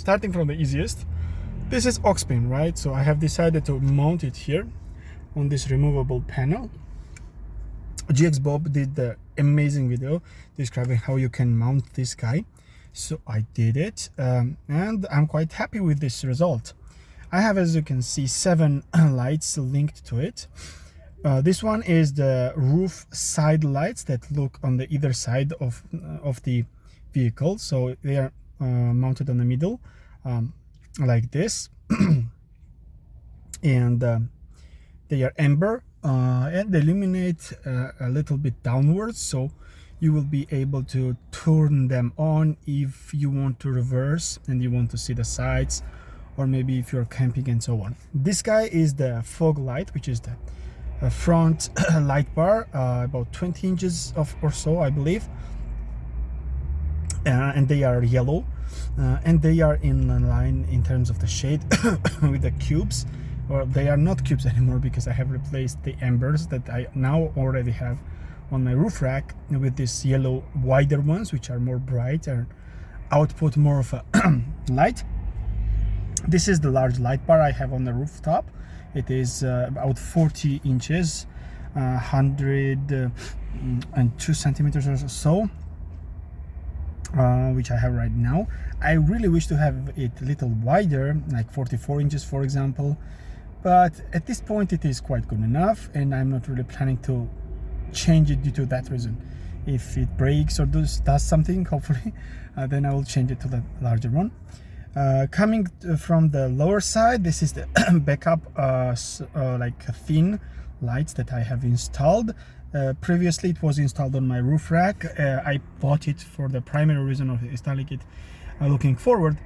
starting from the easiest. This is aux pin, right? So I have decided to mount it here on this removable panel. GX Bob did the amazing video describing how you can mount this guy, so I did it, and I'm quite happy with this result. I have, as you can see, 7 lights linked to it. This one is the roof side lights that look on the either side of the vehicle, so they are mounted on the middle, like this. And they are amber, and they illuminate a little bit downwards, so you will be able to turn them on if you want to reverse and you want to see the sides, or maybe if you're camping and so on. This guy is the fog light, which is the front light bar, about 20 inches or so, I believe, and they are yellow, and they are in line in terms of the shade with the cubes. Or they are not cubes anymore, because I have replaced the embers that I now already have on my roof rack with these yellow wider ones, which are more bright and output more of a light. This is the large light bar I have on the rooftop. It is about 40 inches, 102 centimeters or so, which I have right now. I really wish to have it a little wider, like 44 inches for example, but at this point it is quite good enough, and I'm not really planning to change it due to that reason. If it breaks or does something, hopefully, then I will change it to the larger one. Coming from the lower side, this is the backup like thin lights that I have installed. Previously it was installed on my roof rack. I bought it for the primary reason of installing it looking forward,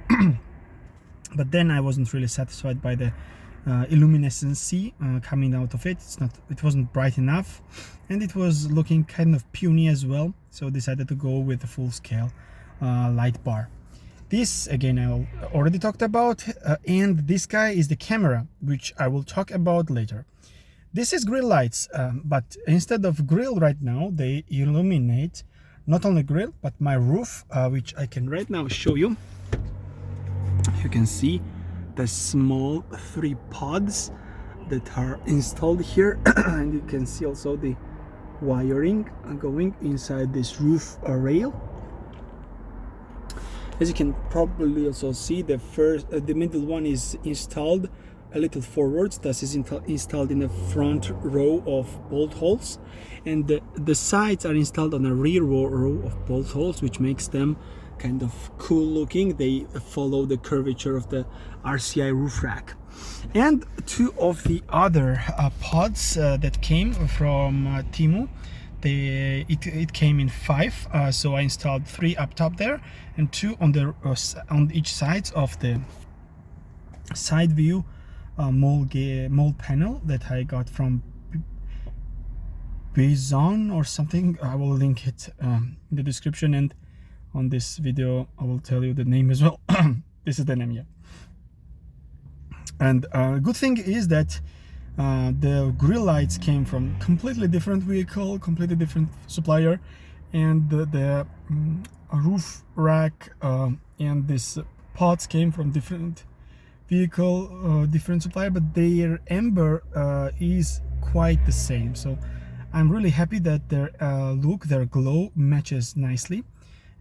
but then I wasn't really satisfied by the luminescency coming out of it. It wasn't bright enough, and it was looking kind of puny as well, so I decided to go with the full scale light bar. This again I already talked about, and this guy is the camera, which I will talk about later. This is grill lights, but instead of grill right now, they illuminate not only grill but my roof, which I can right now show you. You can see the small 3 pods that are installed here, and you can see also the wiring going inside this roof rail. As you can probably also see, the middle one is installed a little forwards, thus is installed in the front row of bolt holes, and the sides are installed on a rear row of bolt holes, which makes them kind of cool looking. They follow the curvature of the RCI roof rack. And 2 of the other pods that came from Temu, it came in 5, so I installed 3 up top there and 2 on each side of the side view mold panel that I got from Bison or something. I will link it in the description, and on this video I will tell you the name as well. This is the name, yeah. And good thing is that the grill lights came from completely different vehicle, completely different supplier, and the roof rack and this pods came from different vehicle, different supplier, but their amber is quite the same. So I'm really happy that their look, their glow matches nicely,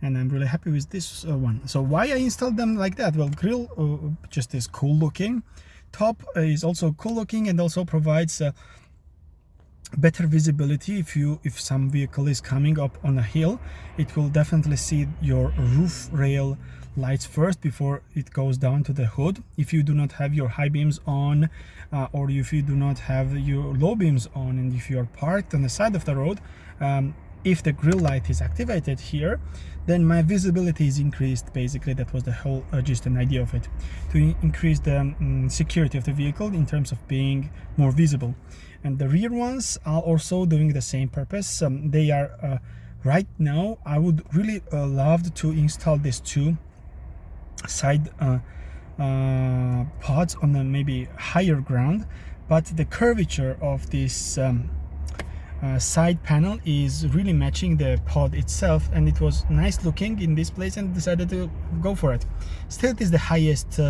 and I'm really happy with this one. So why I installed them like that? Well, grill just is cool looking, top is also cool looking, and also provides better visibility. If some vehicle is coming up on a hill, it will definitely see your roof rail lights first before it goes down to the hood. If you do not have your high beams on, or if you do not have your low beams on, and if you are parked on the side of the road, if the grill light is activated here, then my visibility is increased. Basically, that was the whole just an idea of it, to increase the security of the vehicle in terms of being more visible. And the rear ones are also doing the same purpose. They are right now, I would really love to install these 2 side pods on a maybe higher ground, but the curvature of this side panel is really matching the pod itself, and it was nice looking in this place, and decided to go for it. Still, it is the highest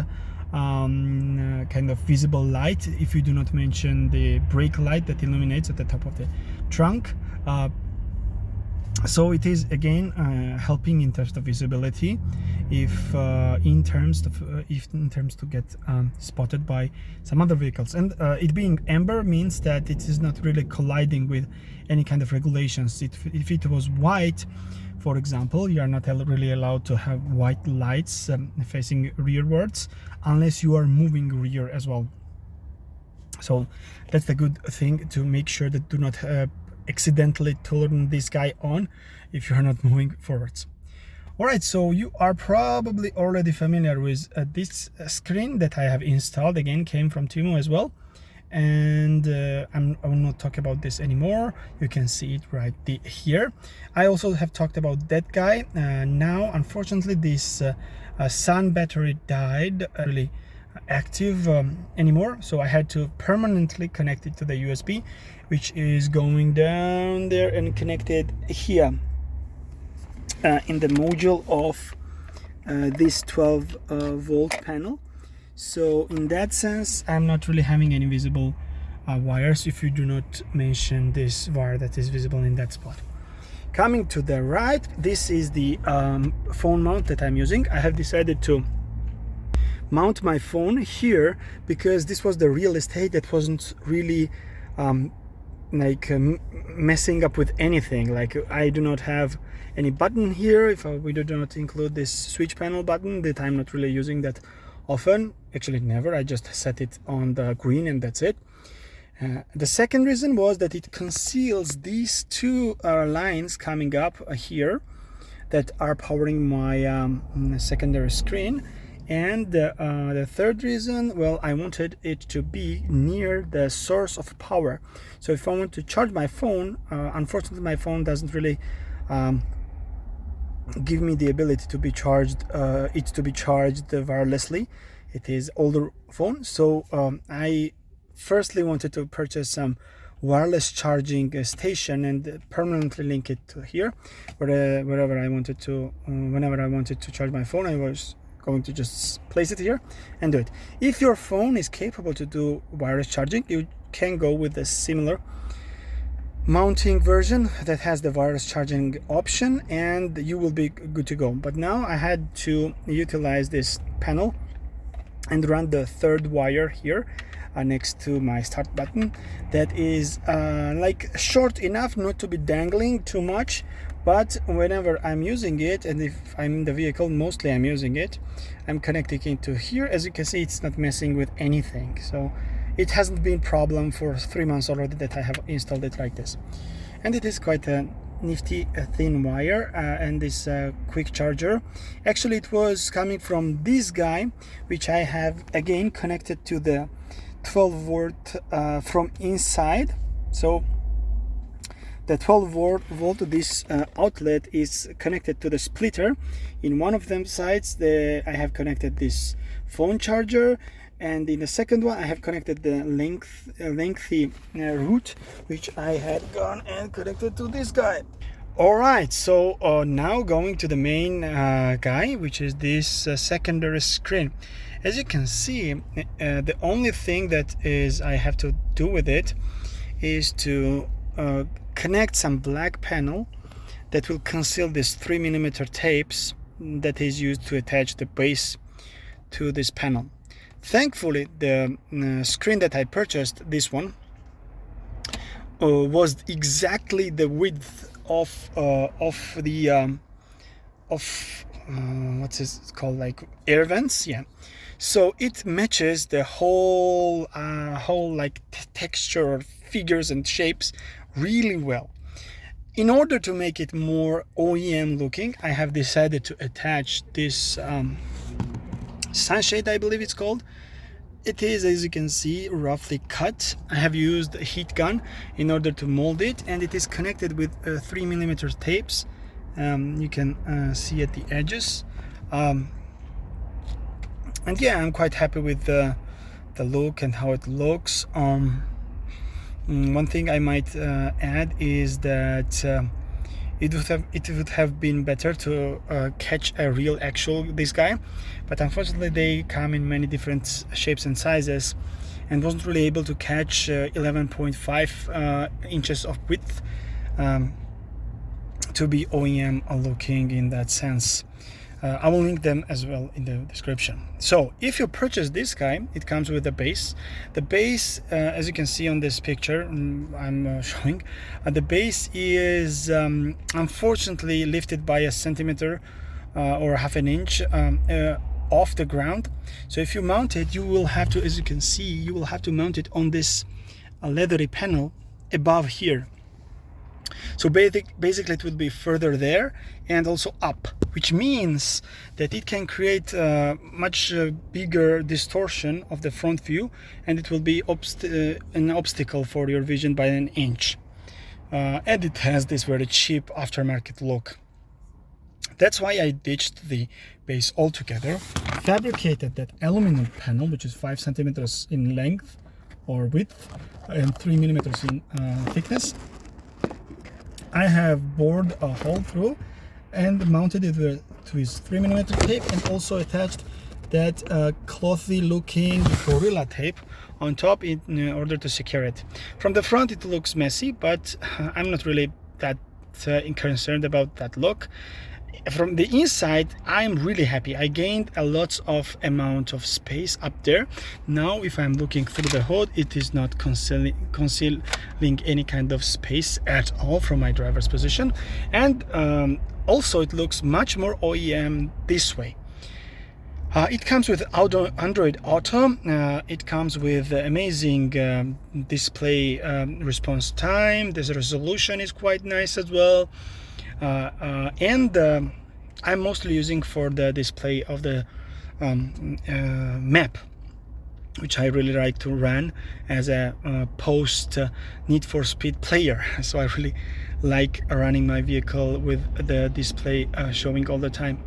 kind of visible light, if you do not mention the brake light that illuminates at the top of the trunk. So it is again helping in terms of visibility, if in terms to get spotted by some other vehicles. And it being amber means that it is not really colliding with any kind of regulations. If it was white, for example, you are not really allowed to have white lights facing rearwards unless you are moving rear as well. So that's the good thing, to make sure that do not accidentally turn this guy on if you are not moving forwards. Alright, so you are probably already familiar with this screen that I have installed. Again, came from Temu as well, and I will not talk about this anymore. You can see it right here. I also have talked about that guy. Now unfortunately this sun battery died, really active anymore, so I had to permanently connect it to the USB, which is going down there and connected here in the module of this 12 volt panel. So in that sense, I'm not really having any visible wires if you do not mention this wire that is visible in that spot. Coming to the right, this is the phone mount that I'm using. I have decided to mount my phone here because this was the real estate that wasn't really messing up with anything. Like, I do not have any button here, if we do not include this switch panel button that I'm not really using that often, actually never. I just set it on the green and that's it. The second reason was that it conceals these two lines coming up here that are powering my secondary screen. And the third reason, well, I wanted it to be near the source of power. So if I want to charge my phone, unfortunately my phone doesn't really give me the ability to be charged, wirelessly. It is older phone, so I firstly wanted to purchase some wireless charging station and permanently link it to here, wherever I wanted to, whenever I wanted to charge my phone, I was going to just place it here and do it. If your phone is capable to do wireless charging, you can go with a similar mounting version that has the wireless charging option, and you will be good to go. But now I had to utilize this panel and run the third wire here next to my start button, that is like short enough not to be dangling too much, but whenever I'm using it, and if I'm in the vehicle, mostly I'm using it, I'm connecting it to here. As you can see, it's not messing with anything, so it hasn't been a problem for 3 months already that I have installed it like this. And it is quite a nifty thin wire, and this quick charger, actually it was coming from this guy, which I have again connected to the 12 volt from inside. So the 12 volt this outlet is connected to the splitter. In one of them sides I have connected this phone charger, and in the second one I have connected the lengthy route, which I had gone and connected to this guy. Alright, so now going to the main guy, which is this secondary screen. As you can see, the only thing that I have to do with it is to connect some black panel that will conceal this 3mm tapes that is used to attach the base to this panel. Thankfully, the screen that I purchased, this one, was exactly the width of the what's it called, like air vents, yeah. So it matches the whole like texture or figures and shapes really well. In order to make it more OEM looking, I have decided to attach this sunshade, I believe it's called. It is, as you can see, roughly cut. I have used a heat gun in order to mold it, and it is connected with 3mm tapes. You can see at the edges. And yeah, I'm quite happy with the look and how it looks. One thing I might add is that it would have been better to catch a real actual this guy, but unfortunately they come in many different shapes and sizes, and wasn't really able to catch 11.5 inches of width to be OEM looking in that sense. I will link them as well in the description. So if you purchase this guy, it comes with a base. The base, as you can see on this picture I'm showing, the base is unfortunately lifted by a centimeter or half an inch off the ground. So if you mount it, you will have to, as you can see, you will have to mount it on this leathery panel above here. So basically it will be further there and also up, which means that it can create much bigger distortion of the front view, and it will be an obstacle for your vision by an inch. And it has this very cheap aftermarket look. That's why I ditched the base altogether, fabricated that aluminum panel, which is 5 centimeters in length or width and 3 millimeters in thickness. I have bored a hole through and mounted it to his 3mm tape, and also attached that clothy looking Gorilla tape on top in order to secure it. From the front it looks messy, but I'm not really that concerned about that look. From the inside I'm really happy. I gained a lot of amount of space up there. Now if I'm looking through the hood, it is not concealing any kind of space at all from my driver's position, and also it looks much more OEM this way. It comes with Android Auto. It comes with amazing display response time. The resolution is quite nice as well. And I'm mostly using for the display of the map, which I really like to run as a post Need for Speed player. So I really like running my vehicle with the display showing all the time.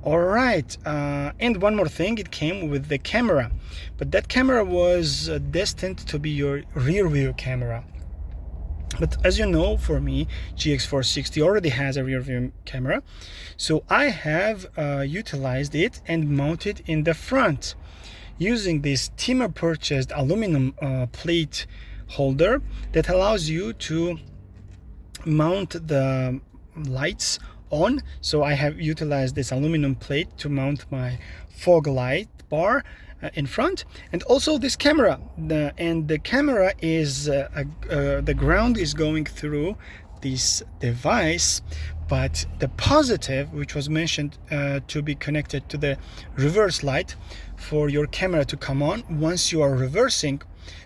Alright, and one more thing, it came with the camera, but that camera was destined to be your rear view camera. But as you know, for me, GX460 already has a rear view camera, so I have utilized it and mounted in the front using this Timmer purchased aluminum plate holder that allows you to mount the lights on. So I have utilized this aluminum plate to mount my fog light bar in front, and also this camera. The camera is the ground is going through this device, but the positive, which was mentioned to be connected to the reverse light for your camera to come on once you are reversing,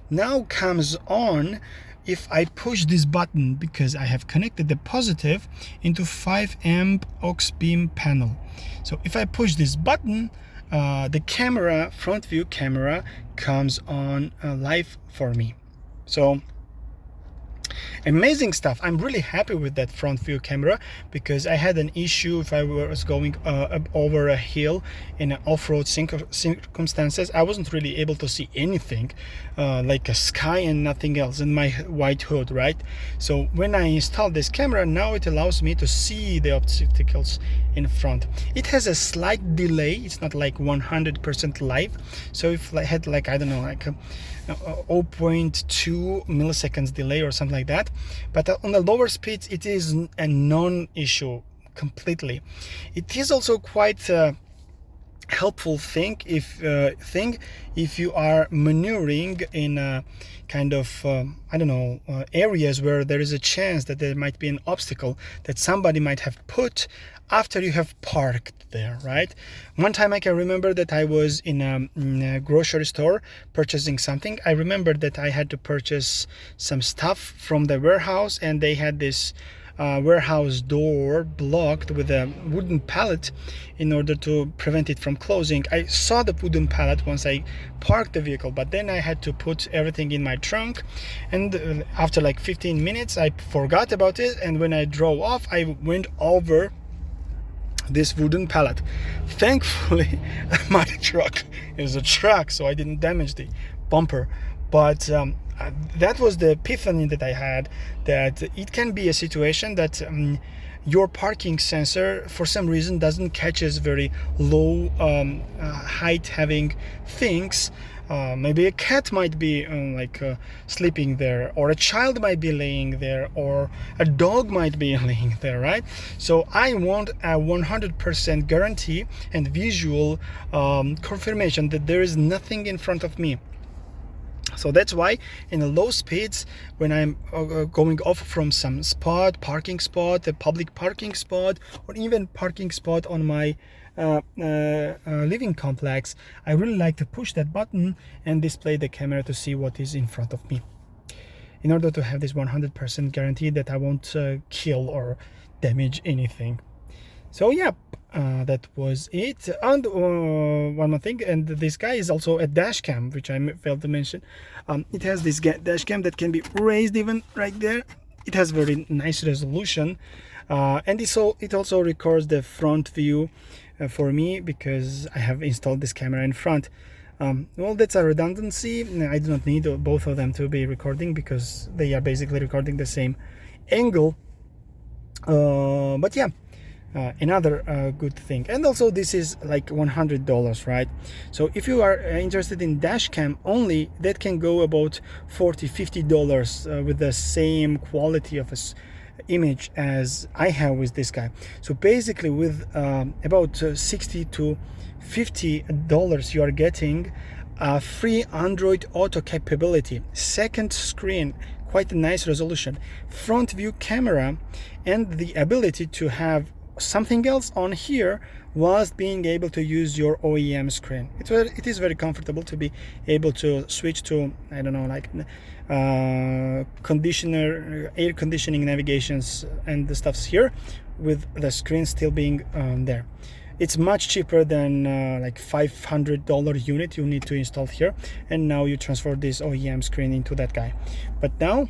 now comes on if I push this button, because I have connected the positive into 5 amp aux beam panel. So if I push this button, the camera, front view camera, comes on live for me. So amazing stuff. I'm really happy with that front view camera, because I had an issue if I was going over a hill in off-road circumstances. I wasn't really able to see anything like a sky and nothing else in my white hood, right? So when I installed this camera, now it allows me to see the obstacles in front. It has a slight delay. It's not like 100% live. So if I had like, I don't know, like 0.2 milliseconds delay or something like that, but on the lower speeds it is a non-issue completely. It is also quite helpful thing if you are maneuvering in kind of I don't know, areas where there is a chance that there might be an obstacle that somebody might have put after you have parked there, right? One time I can remember that I was in a grocery store purchasing something. I remember that I had to purchase some stuff from the warehouse, and they had this warehouse door blocked with a wooden pallet in order to prevent it from closing. I saw the wooden pallet once I parked the vehicle, but then I had to put everything in my trunk, and after like 15 minutes I forgot about it, and when I drove off I went over this wooden pallet. Thankfully my truck is a truck, so I didn't damage the bumper, but that was the epiphany that I had, that it can be a situation that your parking sensor for some reason doesn't catches very low height having things. Maybe a cat might be sleeping there, or a child might be laying there, or a dog might be laying there, right? So I want a 100% guarantee and visual confirmation that there is nothing in front of me. So that's why in the low speeds, when I'm going off from some spot, parking spot, a public parking spot, or even parking spot on my living complex, I really like to push that button and display the camera to see what is in front of me, in order to have this 100% guarantee that I won't kill or damage anything. So yeah, that was it. And one more thing, and this guy is also a dash cam, which I failed to mention. It has this dash cam that can be raised even right there. It has very nice resolution, and it also records the front view for me, because I have installed this camera in front. Well, that's a redundancy. I do not need both of them to be recording, because they are basically recording the same angle. But yeah, another good thing. And also this is like $100, right? So if you are interested in dash cam only, that can go about $40-50 with the same quality of a image as I have with this guy. So basically with about $60 to $50 you are getting a free Android Auto capability, second screen, quite a nice resolution, front view camera, and the ability to have something else on here whilst being able to use your OEM screen. It is very comfortable to be able to switch to, I don't know, like conditioner, air conditioning navigations and the stuffs here, with the screen still being there. It's much cheaper than like $500 unit you need to install here, and now you transfer this OEM screen into that guy. But now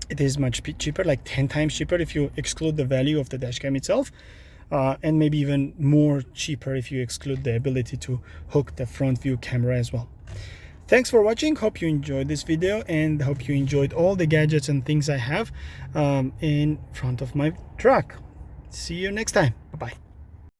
it is much cheaper, like 10 times cheaper if you exclude the value of the dashcam itself, and maybe even more cheaper if you exclude the ability to hook the front view camera as well. Thanks for watching. Hope you enjoyed this video, and hope you enjoyed all the gadgets and things I have in front of my truck. See you next time. Bye-bye.